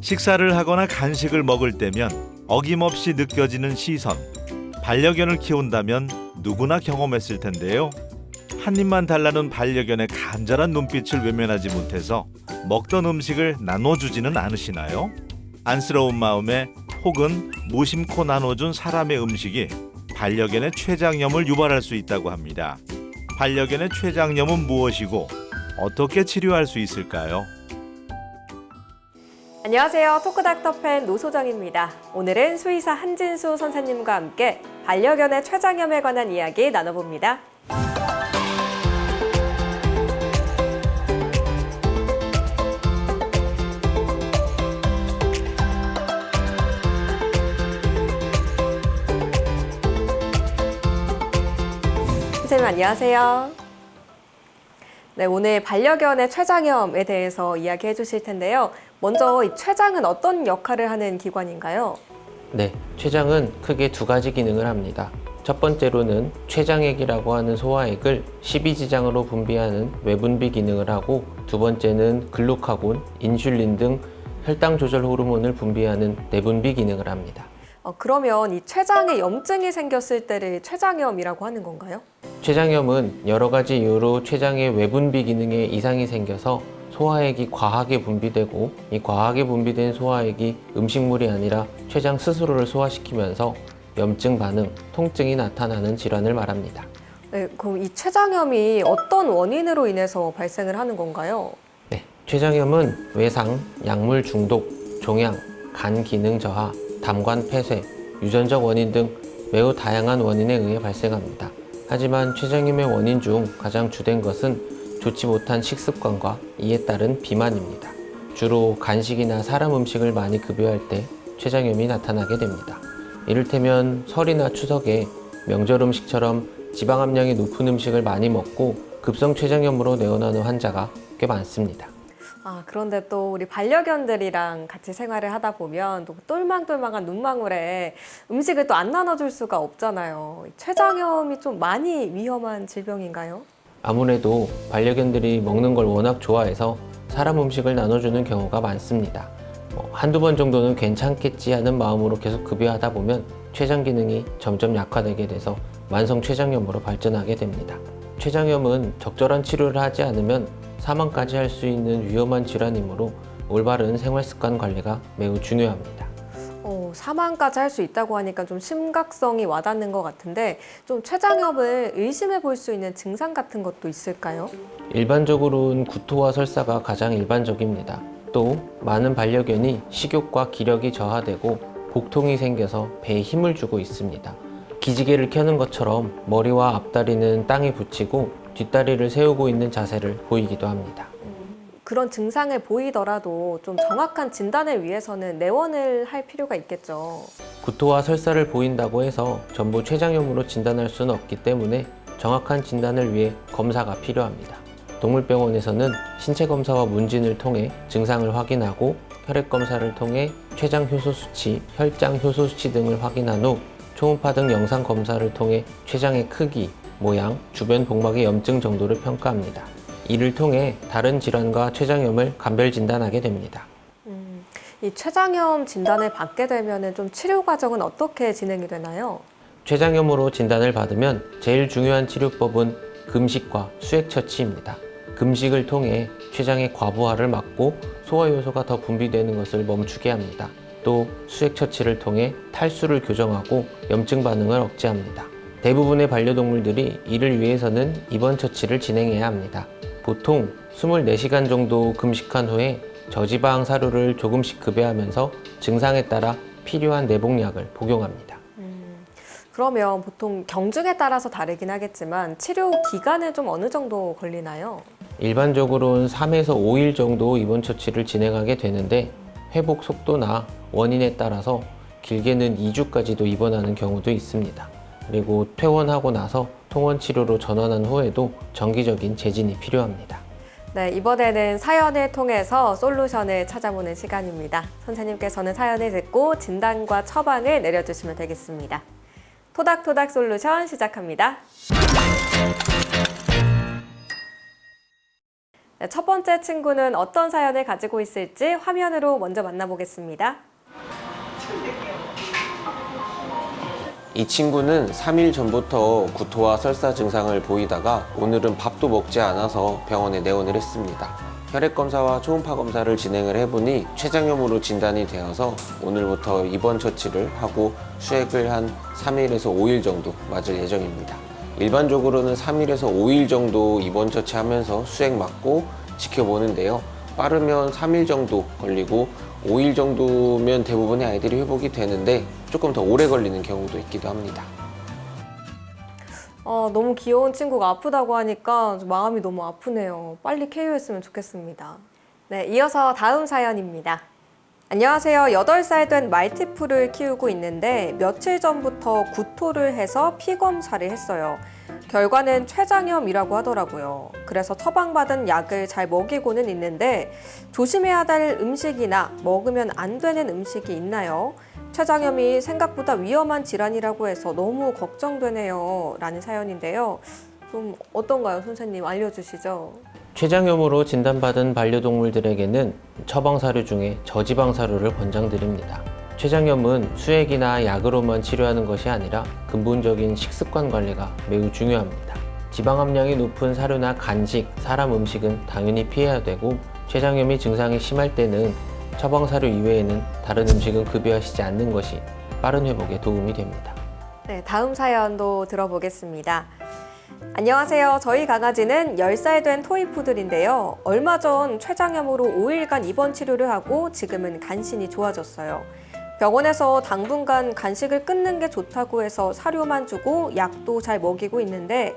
식사를 하거나 간식을 먹을 때면 어김없이 느껴지는 시선. 반려견을 키운다면 누구나 경험했을 텐데요. 한 입만 달라는 반려견의 간절한 눈빛을 외면하지 못해서 먹던 음식을 나눠주지는 않으시나요? 안쓰러운 마음에 혹은 무심코 나눠준 사람의 음식이 반려견의 췌장염을 유발할 수 있다고 합니다. 반려견의 췌장염은 무엇이고 어떻게 치료할 수 있을까요? 안녕하세요. 토크닥터 팬 노소정입니다. 오늘은 수의사 한진수 선생님과 함께 반려견의 췌장염에 관한 이야기 나눠봅니다. 선생님 안녕하세요. 네, 오늘 반려견의 췌장염에 대해서 이야기해 주실 텐데요. 먼저 이 췌장은 어떤 역할을 하는 기관인가요? 네, 췌장은 크게 두 가지 기능을 합니다. 첫 번째로는 췌장액이라고 하는 소화액을 십이지장으로 분비하는 외분비 기능을 하고, 두 번째는 글루카곤, 인슐린 등 혈당 조절 호르몬을 분비하는 내분비 기능을 합니다. 그러면 이 췌장에 염증이 생겼을 때를 췌장염이라고 하는 건가요? 췌장염은 여러 가지 이유로 췌장의 외분비 기능에 이상이 생겨서 소화액이 과하게 분비되고, 이 과하게 분비된 소화액이 음식물이 아니라 췌장 스스로를 소화시키면서 염증 반응, 통증이 나타나는 질환을 말합니다. 네, 그럼 이 췌장염이 어떤 원인으로 인해서 발생을 하는 건가요? 네, 췌장염은 외상, 약물 중독, 종양, 간 기능 저하, 담관 폐쇄, 유전적 원인 등 매우 다양한 원인에 의해 발생합니다. 하지만 췌장염의 원인 중 가장 주된 것은 좋지 못한 식습관과 이에 따른 비만입니다. 주로 간식이나 사람 음식을 많이 급여할 때 췌장염이 나타나게 됩니다. 이를테면 설이나 추석에 명절 음식처럼 지방 함량이 높은 음식을 많이 먹고 급성 췌장염으로 내원하는 환자가 꽤 많습니다. 그런데 또 우리 반려견들이랑 같이 생활을 하다 보면 또 똘망똘망한 눈망울에 음식을 또 안 나눠줄 수가 없잖아요. 췌장염이 좀 많이 위험한 질병인가요? 아무래도 반려견들이 먹는 걸 워낙 좋아해서 사람 음식을 나눠주는 경우가 많습니다. 한두 번 정도는 괜찮겠지 하는 마음으로 계속 급여하다 보면 췌장 기능이 점점 약화되게 돼서 만성 췌장염으로 발전하게 됩니다. 췌장염은 적절한 치료를 하지 않으면 사망까지 할 수 있는 위험한 질환이므로 올바른 생활습관 관리가 매우 중요합니다. 사망까지 할 수 있다고 하니까 좀 심각성이 와닿는 것 같은데, 좀 췌장염을 의심해 볼 수 있는 증상 같은 것도 있을까요? 일반적으로는 구토와 설사가 가장 일반적입니다. 또 많은 반려견이 식욕과 기력이 저하되고 복통이 생겨서 배에 힘을 주고 있습니다. 기지개를 켜는 것처럼 머리와 앞다리는 땅에 붙이고 뒷다리를 세우고 있는 자세를 보이기도 합니다. 그런 증상을 보이더라도 좀 정확한 진단을 위해서는 내원을 할 필요가 있겠죠. 구토와 설사를 보인다고 해서 전부 췌장염으로 진단할 수는 없기 때문에 정확한 진단을 위해 검사가 필요합니다. 동물병원에서는 신체 검사와 문진을 통해 증상을 확인하고, 혈액 검사를 통해 췌장 효소 수치, 혈장 효소 수치 등을 확인한 후 초음파 등 영상 검사를 통해 췌장의 크기, 모양, 주변 복막의 염증 정도를 평가합니다. 이를 통해 다른 질환과 췌장염을 감별 진단하게 됩니다. 이 췌장염 진단을 받게 되면 좀 치료 과정은 어떻게 진행이 되나요? 췌장염으로 진단을 받으면 제일 중요한 치료법은 금식과 수액 처치입니다. 금식을 통해 췌장의 과부하를 막고 소화효소가 더 분비되는 것을 멈추게 합니다. 또 수액 처치를 통해 탈수를 교정하고 염증 반응을 억제합니다. 대부분의 반려동물들이 이를 위해서는 입원 처치를 진행해야 합니다. 보통 24시간 정도 금식한 후에 저지방 사료를 조금씩 급여하면서 증상에 따라 필요한 내복약을 복용합니다. 그러면 보통 경중에 따라서 다르긴 하겠지만 치료 기간은 좀 어느 정도 걸리나요? 일반적으로는 3에서 5일 정도 입원 처치를 진행하게 되는데, 회복 속도나 원인에 따라서 길게는 2주까지도 입원하는 경우도 있습니다. 그리고 퇴원하고 나서 통원 치료로 전환한 후에도 정기적인 재진이 필요합니다. 네, 이번에는 사연을 통해서 솔루션을 찾아보는 시간입니다. 선생님께서는 사연을 듣고 진단과 처방을 내려주시면 되겠습니다. 토닥토닥 솔루션 시작합니다. 네, 첫 번째 친구는 어떤 사연을 가지고 있을지 화면으로 먼저 만나보겠습니다. 이 친구는 3일 전부터 구토와 설사 증상을 보이다가 오늘은 밥도 먹지 않아서 병원에 내원을 했습니다. 혈액검사와 초음파 검사를 진행을 해보니 췌장염으로 진단이 되어서 오늘부터 입원 처치를 하고 수액을 한 3일에서 5일 정도 맞을 예정입니다. 일반적으로는 3일에서 5일 정도 입원 처치하면서 수액 맞고 지켜보는데요. 빠르면 3일 정도 걸리고 5일 정도면 대부분의 아이들이 회복이 되는데 조금 더 오래 걸리는 경우도 있기도 합니다. 너무 귀여운 친구가 아프다고 하니까 좀 마음이 너무 아프네요. 빨리 쾌유했으면 좋겠습니다. 네, 이어서 다음 사연입니다. 안녕하세요. 8살 된 말티푸를 키우고 있는데 며칠 전부터 구토를 해서 피 검사를 했어요. 결과는 췌장염이라고 하더라고요. 그래서 처방받은 약을 잘 먹이고는 있는데 조심해야 될 음식이나 먹으면 안 되는 음식이 있나요? 췌장염이 생각보다 위험한 질환이라고 해서 너무 걱정되네요. 라는 사연인데요. 좀 어떤가요, 선생님? 알려주시죠. 췌장염으로 진단받은 반려동물들에게는 처방 사료 중에 저지방 사료를 권장드립니다. 췌장염은 수액이나 약으로만 치료하는 것이 아니라 근본적인 식습관 관리가 매우 중요합니다. 지방 함량이 높은 사료나 간식, 사람 음식은 당연히 피해야 되고 췌장염이 증상이 심할 때는 처방 사료 이외에는 다른 음식은 급여하시지 않는 것이 빠른 회복에 도움이 됩니다. 네, 다음 사연도 들어보겠습니다. 안녕하세요. 저희 강아지는 10살 된 토이푸들인데요. 얼마 전 췌장염으로 5일간 입원 치료를 하고 지금은 간신히 좋아졌어요. 병원에서 당분간 간식을 끊는 게 좋다고 해서 사료만 주고 약도 잘 먹이고 있는데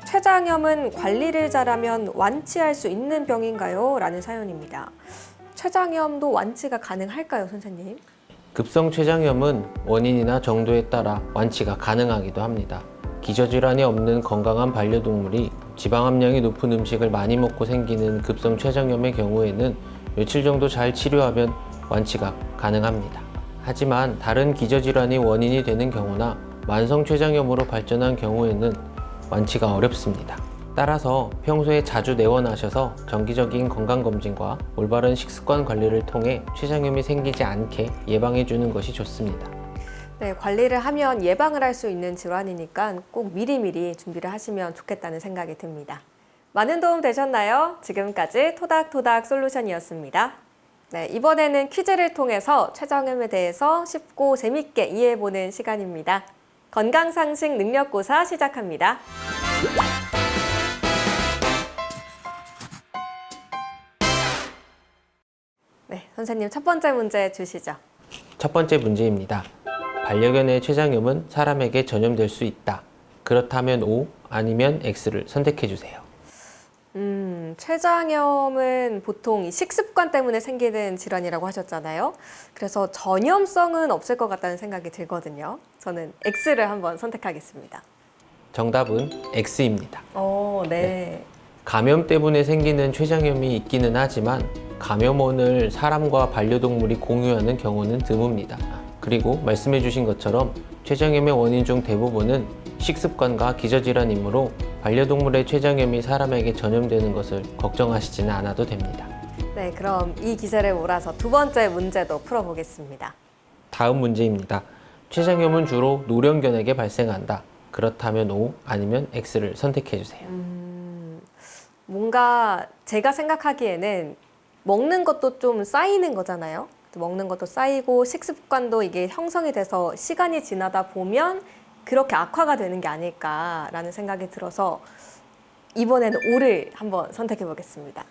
췌장염은 관리를 잘하면 완치할 수 있는 병인가요? 라는 사연입니다. 췌장염도 완치가 가능할까요, 선생님? 급성 췌장염은 원인이나 정도에 따라 완치가 가능하기도 합니다. 기저질환이 없는 건강한 반려동물이 지방 함량이 높은 음식을 많이 먹고 생기는 급성 췌장염의 경우에는 며칠 정도 잘 치료하면 완치가 가능합니다. 하지만 다른 기저질환이 원인이 되는 경우나 만성 췌장염으로 발전한 경우에는 완치가 어렵습니다. 따라서 평소에 자주 내원하셔서 정기적인 건강검진과 올바른 식습관 관리를 통해 췌장염이 생기지 않게 예방해 주는 것이 좋습니다. 네, 관리를 하면 예방을 할 수 있는 질환이니까 꼭 미리미리 준비를 하시면 좋겠다는 생각이 듭니다. 많은 도움 되셨나요? 지금까지 토닥토닥 솔루션이었습니다. 네, 이번에는 퀴즈를 통해서 췌장염에 대해서 쉽고 재밌게 이해해보는 시간입니다. 건강상식 능력고사 시작합니다. 네, 선생님 첫 번째 문제 주시죠. 첫 번째 문제입니다. 반려견의 췌장염은 사람에게 전염될 수 있다. 그렇다면 O, 아니면 X를 선택해 주세요. 췌장염은 보통 이 식습관 때문에 생기는 질환이라고 하셨잖아요. 그래서 전염성은 없을 것 같다는 생각이 들거든요. 저는 X를 한번 선택하겠습니다. 정답은 X입니다. 네. 감염 때문에 생기는 췌장염이 있기는 하지만 감염원을 사람과 반려동물이 공유하는 경우는 드뭅니다. 그리고 말씀해 주신 것처럼 췌장염의 원인 중 대부분은 식습관과 기저질환이므로 반려동물의 췌장염이 사람에게 전염되는 것을 걱정하시지는 않아도 됩니다. 네, 그럼 이 기세를 몰아서 두 번째 문제도 풀어보겠습니다. 다음 문제입니다. 췌장염은 주로 노령견에게 발생한다. 그렇다면 O, 아니면 X를 선택해 주세요. 뭔가 제가 생각하기에는 먹는 것도 좀 쌓이는 거잖아요. 먹는 것도 쌓이고 식습관도 이게 형성이 돼서 시간이 지나다 보면 그렇게 악화가 되는 게 아닐까라는 생각이 들어서 이번에는 O를 한번 선택해 보겠습니다.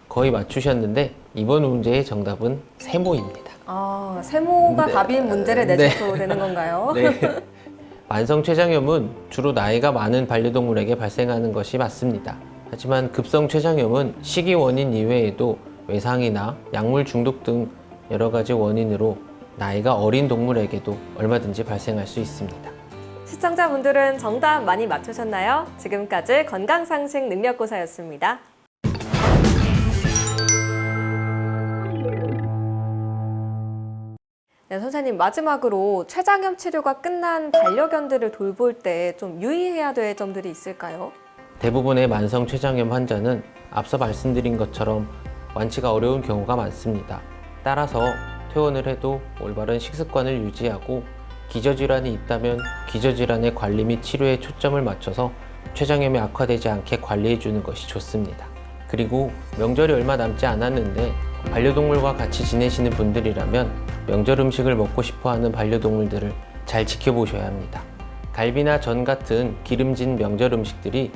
거의 맞추셨는데 이번 문제의 정답은 세모입니다. 세모가 네. 답인 문제를 내셔도 되는 건가요? 네. 만성 췌장염은 주로 나이가 많은 반려동물에게 발생하는 것이 맞습니다. 하지만 급성 췌장염은 식이 원인 이외에도 외상이나 약물 중독 등 여러 가지 원인으로 나이가 어린 동물에게도 얼마든지 발생할 수 있습니다. 시청자분들은 정답 많이 맞추셨나요? 지금까지 건강상식 능력고사였습니다. 네, 선생님 마지막으로 췌장염 치료가 끝난 반려견들을 돌볼 때 좀 유의해야 될 점들이 있을까요? 대부분의 만성 췌장염 환자는 앞서 말씀드린 것처럼 완치가 어려운 경우가 많습니다. 따라서 퇴원을 해도 올바른 식습관을 유지하고 기저질환이 있다면 기저질환의 관리 및 치료에 초점을 맞춰서 췌장염이 악화되지 않게 관리해 주는 것이 좋습니다. 그리고 명절이 얼마 남지 않았는데 반려동물과 같이 지내시는 분들이라면 명절 음식을 먹고 싶어 하는 반려동물들을 잘 지켜보셔야 합니다. 갈비나 전 같은 기름진 명절 음식들이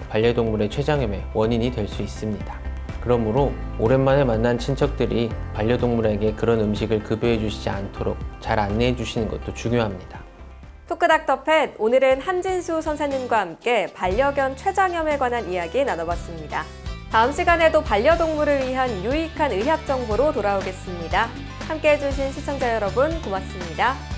반려동물의 췌장염의 원인이 될 수 있습니다. 그러므로 오랜만에 만난 친척들이 반려동물에게 그런 음식을 급여해 주시지 않도록 잘 안내해 주시는 것도 중요합니다. 토크닥터 펫, 오늘은 한진수 선생님과 함께 반려견 췌장염에 관한 이야기 나눠봤습니다. 다음 시간에도 반려동물을 위한 유익한 의학 정보로 돌아오겠습니다. 함께해 주신 시청자 여러분 고맙습니다.